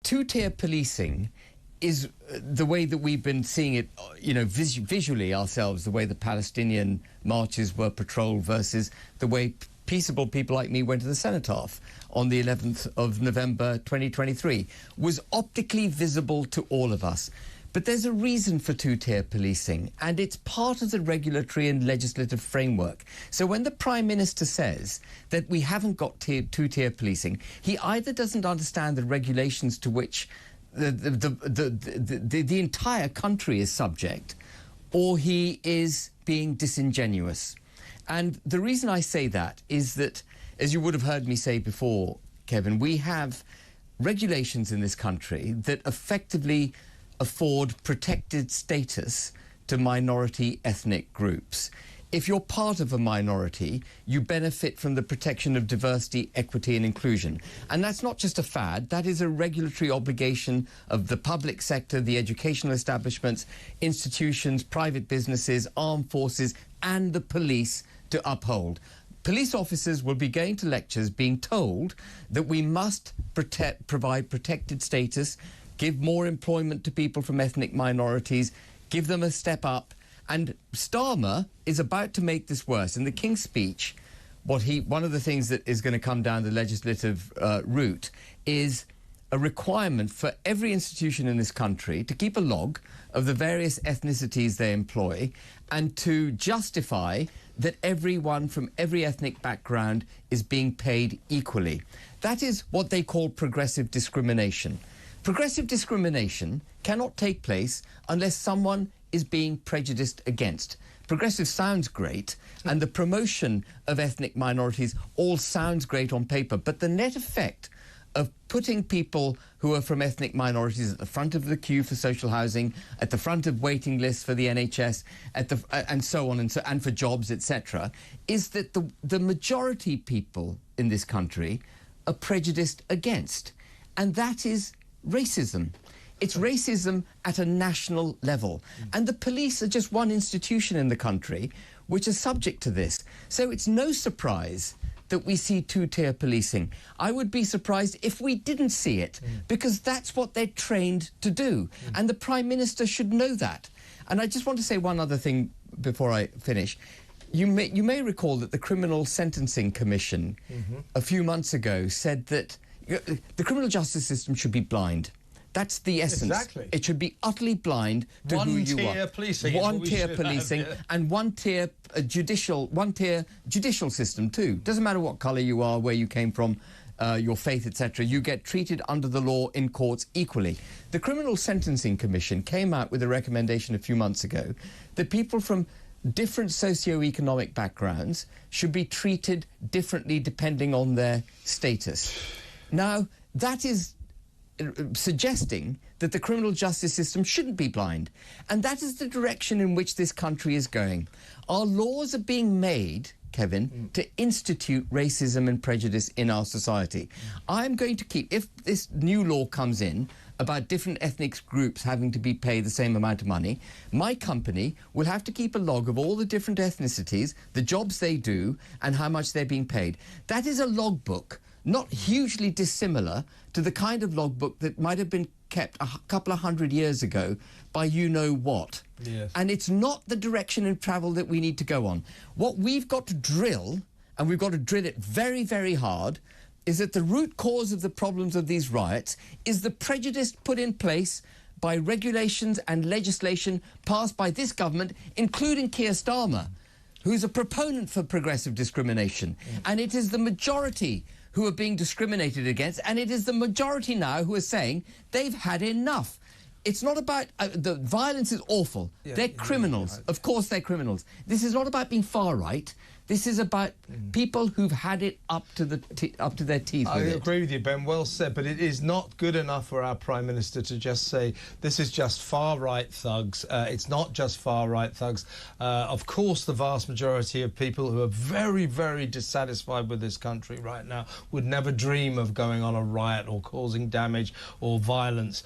two-tier policing is the way that we've been seeing it, you know, visually ourselves, the way the Palestinian marches were patrolled versus the way peaceable people like me went to the cenotaph on the 11th of November 2023, was optically visible to all of us. But there's a reason for two-tier policing, and it's part of the regulatory and legislative framework. So when the Prime Minister says that we haven't got two-tier policing, he either doesn't understand the regulations to which the entire country is subject, or he is being disingenuous. And the reason I say that is that, as you would have heard me say before, Kevin, we have regulations in this country that effectively afford protected status to minority ethnic groups. If you're part of a minority, you benefit from the protection of diversity, equity and inclusion. And that's not just a fad, that is a regulatory obligation of the public sector, the educational establishments, institutions, private businesses, armed forces and the police to uphold. Police officers will be going to lectures being told that we must provide protected status, give more employment to people from ethnic minorities, give them a step up. And Starmer is about to make this worse. In the King's speech, one of the things that is going to come down the legislative route is a requirement for every institution in this country to keep a log of the various ethnicities they employ and to justify that everyone from every ethnic background is being paid equally. That is what they call progressive discrimination. Progressive discrimination cannot take place unless someone is being prejudiced against. Progressive sounds great, and the promotion of ethnic minorities all sounds great on paper, but the net effect of putting people who are from ethnic minorities at the front of the queue for social housing, at the front of waiting lists for the NHS, and so on, and for jobs, etc., is that the majority people in this country are prejudiced against, and that is racism. It's racism at a national level. And the police are just one institution in the country which is subject to this. So it's no surprise that we see two-tier policing. I would be surprised if we didn't see it, because that's what they're trained to do. And the Prime Minister should know that. And I just want to say one other thing before I finish. You may recall that the Criminal Sentencing Commission a few months ago said that the criminal justice system should be blind. That's the essence. Exactly. It should be utterly blind to who you are. One-tier policing. One-tier policing and one-tier judicial system too. Doesn't matter what colour you are, where you came from, your faith, etc. You get treated under the law in courts equally. The Criminal Sentencing Commission came out with a recommendation a few months ago that people from different socio-economic backgrounds should be treated differently depending on their status. Now, that is suggesting that the criminal justice system shouldn't be blind. And that is the direction in which this country is going. Our laws are being made, Kevin, to institute racism and prejudice in our society. I'm going to keep, if this new law comes in about different ethnic groups having to be paid the same amount of money, my company will have to keep a log of all the different ethnicities, the jobs they do, and how much they're being paid. That is a logbook not hugely dissimilar to the kind of logbook that might have been kept a couple of hundred years ago by you-know-what. Yes. And it's not the direction of travel that we need to go on. What we've got to drill, and we've got to drill it very, very hard, is that the root cause of the problems of these riots is the prejudice put in place by regulations and legislation passed by this government, including Keir Starmer, who's a proponent for progressive discrimination. And it is the majority who are being discriminated against, and it is the majority now who are saying they've had enough. It's not about... the violence is awful. They're criminals. Of course they're criminals. This is not about being far right. This is about people who've had it up to their teeth with it. I agree with you, Ben. Well said. But it is not good enough for our Prime Minister to just say, this is just far-right thugs. It's not just far-right thugs. Of course, the vast majority of people who are very, very dissatisfied with this country right now would never dream of going on a riot or causing damage or violence.